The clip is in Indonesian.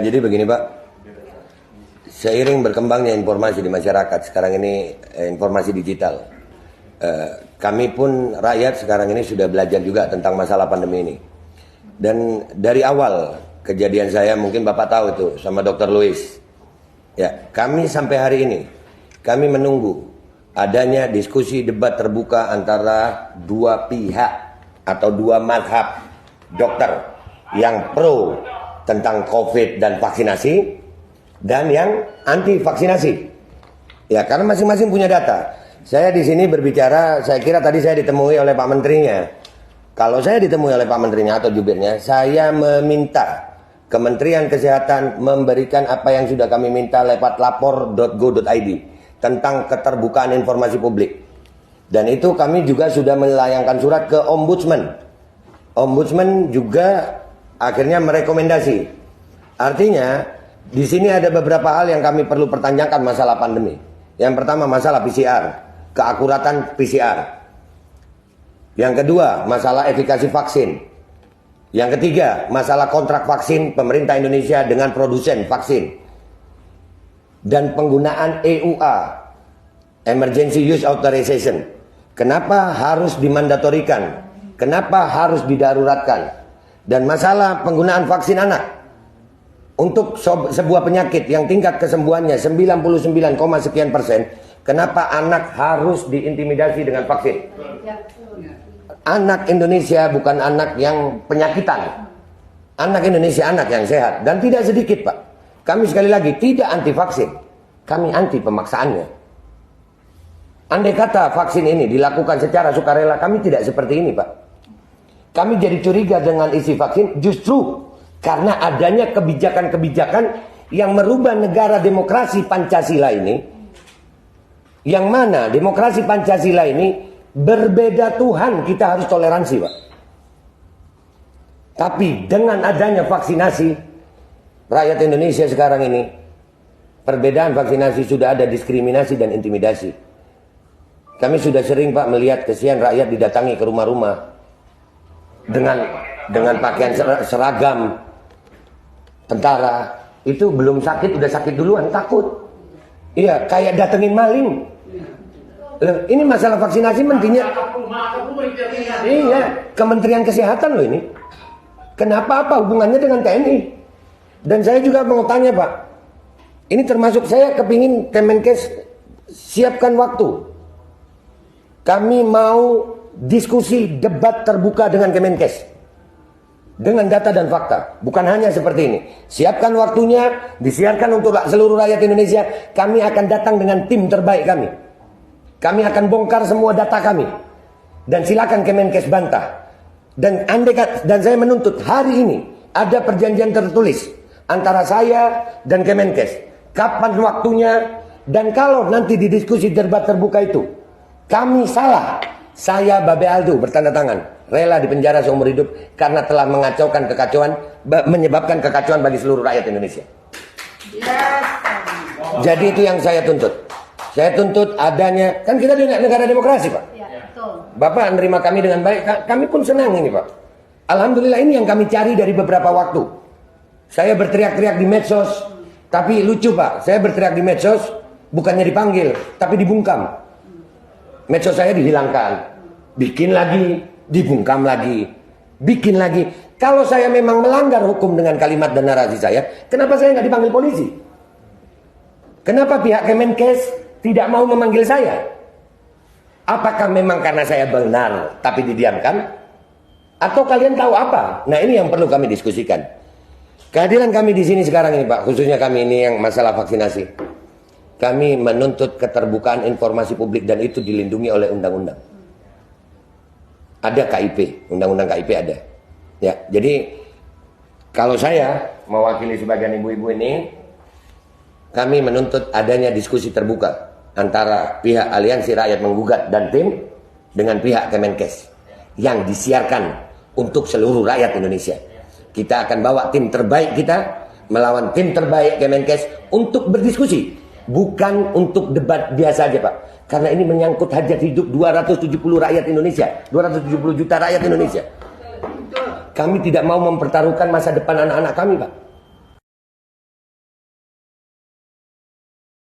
Jadi begini Pak, seiring berkembangnya informasi di masyarakat sekarang ini, informasi digital, kami pun rakyat sekarang ini sudah belajar juga tentang masalah pandemi ini. Dan dari awal kejadian saya, mungkin Bapak tahu itu sama Dr. Louis, ya, kami sampai hari ini kami menunggu adanya diskusi debat terbuka antara dua pihak atau dua mazhab dokter yang pro tentang COVID dan vaksinasi dan yang anti vaksinasi. Ya, karena masing-masing punya data. Saya di sini berbicara, saya kira tadi saya ditemui oleh Pak Menterinya. Kalau saya ditemui oleh Pak Menterinya atau jubirnya, saya meminta Kementerian Kesehatan memberikan apa yang sudah kami minta lewat lapor.go.id tentang keterbukaan informasi publik. Dan itu kami juga sudah melayangkan surat ke Ombudsman. Ombudsman juga akhirnya merekomendasi. Artinya di sini ada beberapa hal yang kami perlu pertanyakan masalah pandemi. Yang pertama masalah PCR, keakuratan PCR. Yang kedua masalah efikasi vaksin. Yang ketiga masalah kontrak vaksin pemerintah Indonesia dengan produsen vaksin. Dan penggunaan EUA, Emergency Use Authorization. Kenapa harus dimandatorikan? Kenapa harus didaruratkan? Dan masalah penggunaan vaksin anak untuk sebuah penyakit yang tingkat kesembuhannya 99, sekian persen, kenapa anak harus diintimidasi dengan vaksin? Anak Indonesia bukan anak yang penyakitan. Anak Indonesia anak yang sehat. Dan tidak sedikit Pak, kami sekali lagi tidak anti vaksin, kami anti pemaksaannya. Andai kata vaksin ini dilakukan secara sukarela, kami tidak seperti ini Pak. Kami jadi curiga dengan isi vaksin justru karena adanya kebijakan-kebijakan yang merubah negara demokrasi Pancasila ini. Yang mana demokrasi Pancasila ini berbeda Tuhan, kita harus toleransi Pak. Tapi dengan adanya vaksinasi, rakyat Indonesia sekarang ini, perbedaan vaksinasi sudah ada diskriminasi dan intimidasi. Kami sudah sering Pak melihat kesian rakyat didatangi ke rumah-rumah dengan pakaian seragam tentara. Itu belum sakit udah sakit duluan, takut. Iya, kayak datengin maling. Ini masalah vaksinasi mentinya. Iya, Kementerian Kesehatan loh ini. Kenapa, apa hubungannya dengan TNI? Dan saya juga mau tanya Pak, ini termasuk saya kepingin Kemenkes siapkan waktu. Kami mau diskusi debat terbuka dengan Kemenkes dengan data dan fakta, bukan hanya seperti ini. Siapkan waktunya, disiarkan untuk seluruh rakyat Indonesia. Kami akan datang dengan tim terbaik kami. Kami akan bongkar semua data kami. Dan silakan Kemenkes bantah. Dan saya menuntut hari ini ada perjanjian tertulis antara saya dan Kemenkes. Kapan waktunya, dan kalau nanti di diskusi debat terbuka itu kami salah, saya Babe Aldo bertanda tangan rela dipenjara seumur hidup karena telah mengacaukan kekacauan, menyebabkan kekacauan bagi seluruh rakyat Indonesia. Jadi itu yang saya tuntut. Saya tuntut adanya, kan kita di negara demokrasi Pak. Bapak menerima kami dengan baik, kami pun senang ini Pak. Alhamdulillah, ini yang kami cari dari beberapa waktu. Saya berteriak-teriak di medsos, tapi lucu Pak, saya berteriak di medsos bukannya dipanggil, tapi dibungkam. Medsos saya dihilangkan, bikin lagi, dibungkam lagi, bikin lagi. Kalau saya memang melanggar hukum dengan kalimat dan narasi saya, kenapa saya nggak dipanggil polisi? Kenapa pihak Kemenkes tidak mau memanggil saya? Apakah memang karena saya benar tapi didiamkan? Atau kalian tahu apa? Nah, ini yang perlu kami diskusikan. Kehadiran kami di sini sekarang ini Pak, khususnya kami ini yang masalah vaksinasi. Kami menuntut keterbukaan informasi publik dan itu dilindungi oleh undang-undang. Ada KIP, undang-undang KIP ada. Ya, jadi kalau saya mewakili sebagian ibu-ibu ini, kami menuntut adanya diskusi terbuka antara pihak Aliansi Rakyat Menggugat dan tim dengan pihak Kemenkes yang disiarkan untuk seluruh rakyat Indonesia. Kita akan bawa tim terbaik kita melawan tim terbaik Kemenkes untuk berdiskusi. Bukan untuk debat biasa aja Pak. Karena ini menyangkut hajat hidup 270 rakyat Indonesia, 270 juta rakyat Indonesia. Kami tidak mau mempertaruhkan masa depan anak-anak kami Pak.